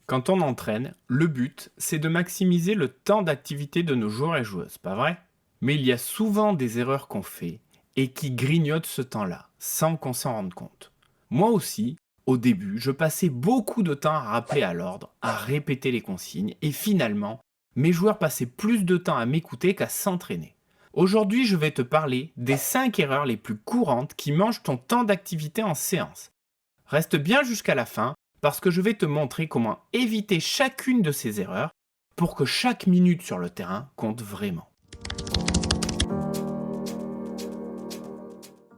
Quand on entraîne, le but, c'est de maximiser le temps d'activité de nos joueurs et joueuses, pas vrai? Mais il y a souvent des erreurs qu'on fait et qui grignotent ce temps-là, sans qu'on s'en rende compte. Moi aussi, au début, je passais beaucoup de temps à rappeler à l'ordre, à répéter les consignes, et finalement, mes joueurs passaient plus de temps à m'écouter qu'à s'entraîner. Aujourd'hui, je vais te parler des 5 erreurs les plus courantes qui mangent ton temps d'activité en séance. Reste bien jusqu'à la fin parce que je vais te montrer comment éviter chacune de ces erreurs pour que chaque minute sur le terrain compte vraiment.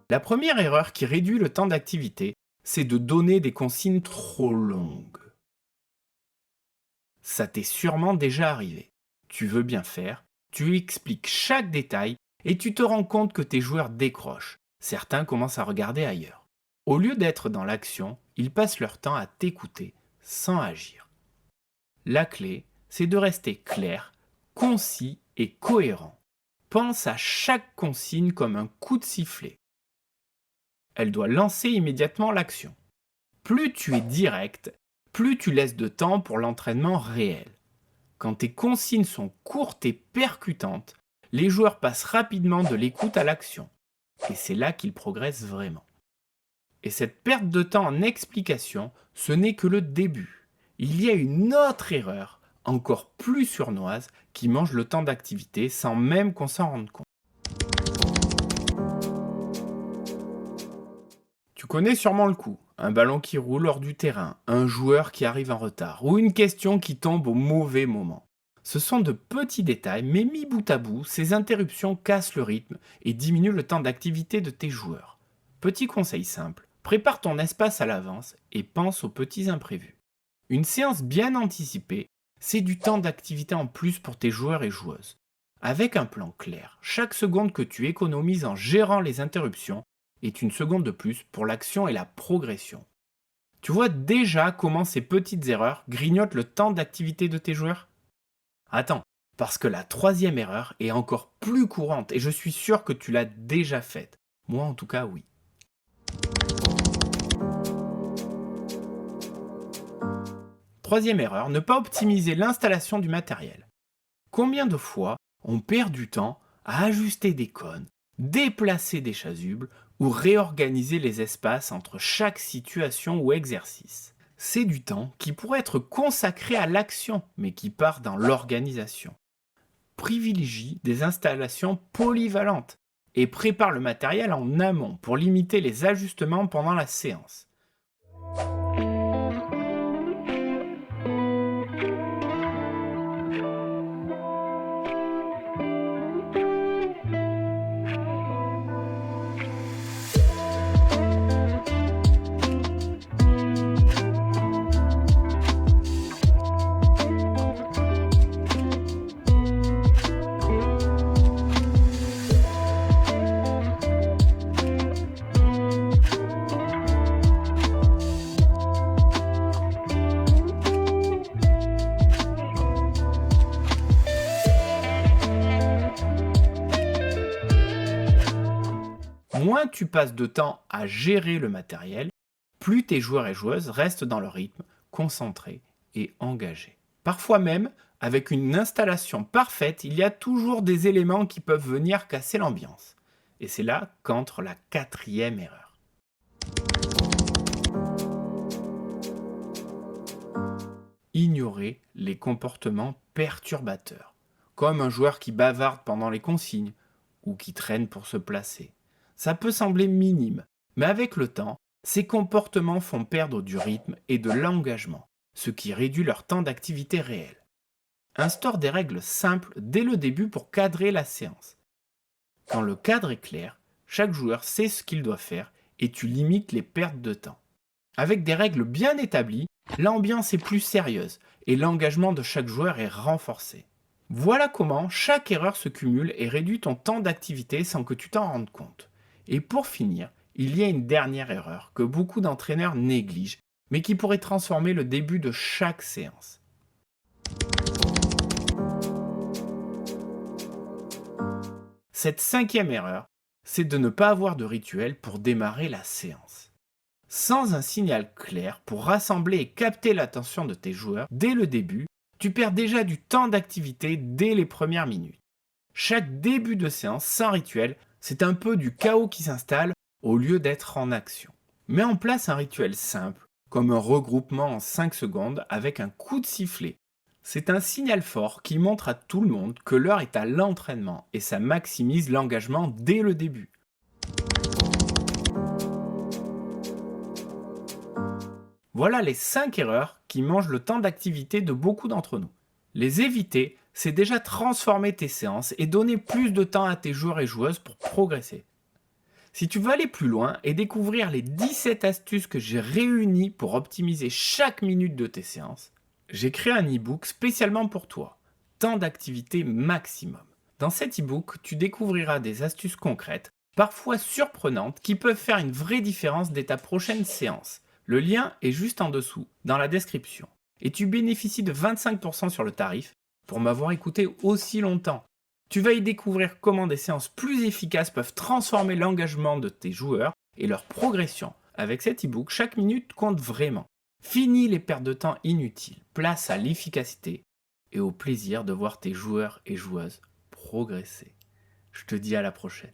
La première erreur qui réduit le temps d'activité, c'est de donner des consignes trop longues. Ça t'est sûrement déjà arrivé. Tu veux bien faire, tu expliques chaque détail et tu te rends compte que tes joueurs décrochent. Certains commencent à regarder ailleurs. Au lieu d'être dans l'action, ils passent leur temps à t'écouter sans agir. La clé, c'est de rester clair, concis et cohérent. Pense à chaque consigne comme un coup de sifflet. Elle doit lancer immédiatement l'action. Plus tu es direct, plus tu laisses de temps pour l'entraînement réel. Quand tes consignes sont courtes et percutantes, les joueurs passent rapidement de l'écoute à l'action. Et c'est là qu'ils progressent vraiment. Et cette perte de temps en explication, ce n'est que le début. Il y a une autre erreur, encore plus surnoise, qui mange le temps d'activité sans même qu'on s'en rende compte. Tu connais sûrement le coup. Un ballon qui roule hors du terrain, un joueur qui arrive en retard, ou une question qui tombe au mauvais moment. Ce sont de petits détails, mais mis bout à bout, ces interruptions cassent le rythme et diminuent le temps d'activité de tes joueurs. Petit conseil simple, prépare ton espace à l'avance et pense aux petits imprévus. Une séance bien anticipée, c'est du temps d'activité en plus pour tes joueurs et joueuses. Avec un plan clair, chaque seconde que tu économises en gérant les interruptions est une seconde de plus pour l'action et la progression. Tu vois déjà comment ces petites erreurs grignotent le temps d'activité de tes joueurs? Attends, parce que la troisième erreur est encore plus courante et je suis sûr que tu l'as déjà faite. Moi en tout cas oui. Troisième erreur, ne pas optimiser l'installation du matériel. Combien de fois on perd du temps à ajuster des cônes, déplacer des chasubles ou réorganiser les espaces entre chaque situation ou exercice? C'est du temps qui pourrait être consacré à l'action, mais qui part dans l'organisation. Privilégie des installations polyvalentes et prépare le matériel en amont pour limiter les ajustements pendant la séance. Moins tu passes de temps à gérer le matériel, plus tes joueurs et joueuses restent dans leur rythme, concentrés et engagés. Parfois même, avec une installation parfaite, il y a toujours des éléments qui peuvent venir casser l'ambiance. Et c'est là qu'entre la quatrième erreur. Ignorer les comportements perturbateurs, comme un joueur qui bavarde pendant les consignes ou qui traîne pour se placer. Ça peut sembler minime, mais avec le temps, ces comportements font perdre du rythme et de l'engagement, ce qui réduit leur temps d'activité réelle. Instaure des règles simples dès le début pour cadrer la séance. Quand le cadre est clair, chaque joueur sait ce qu'il doit faire et tu limites les pertes de temps. Avec des règles bien établies, l'ambiance est plus sérieuse et l'engagement de chaque joueur est renforcé. Voilà comment chaque erreur se cumule et réduit ton temps d'activité sans que tu t'en rendes compte. Et pour finir, il y a une dernière erreur que beaucoup d'entraîneurs négligent, mais qui pourrait transformer le début de chaque séance. Cette cinquième erreur, c'est de ne pas avoir de rituel pour démarrer la séance. Sans un signal clair pour rassembler et capter l'attention de tes joueurs dès le début, tu perds déjà du temps d'activité dès les premières minutes. Chaque début de séance sans rituel, c'est un peu du chaos qui s'installe au lieu d'être en action. Mets en place un rituel simple, comme un regroupement en 5 secondes avec un coup de sifflet. C'est un signal fort qui montre à tout le monde que l'heure est à l'entraînement et ça maximise l'engagement dès le début. Voilà les 5 erreurs qui mangent le temps d'activité de beaucoup d'entre nous. Les éviter, c'est déjà transformer tes séances et donner plus de temps à tes joueurs et joueuses pour progresser. Si tu veux aller plus loin et découvrir les 17 astuces que j'ai réunies pour optimiser chaque minute de tes séances, j'ai créé un e-book spécialement pour toi, temps d'activité maximum. Dans cet e-book, tu découvriras des astuces concrètes, parfois surprenantes, qui peuvent faire une vraie différence dès ta prochaine séance. Le lien est juste en dessous, dans la description. Et tu bénéficies de 25% sur le tarif pour m'avoir écouté aussi longtemps. Tu vas y découvrir comment des séances plus efficaces peuvent transformer l'engagement de tes joueurs et leur progression. Avec cet e-book, chaque minute compte vraiment. Fini les pertes de temps inutiles, place à l'efficacité et au plaisir de voir tes joueurs et joueuses progresser. Je te dis à la prochaine.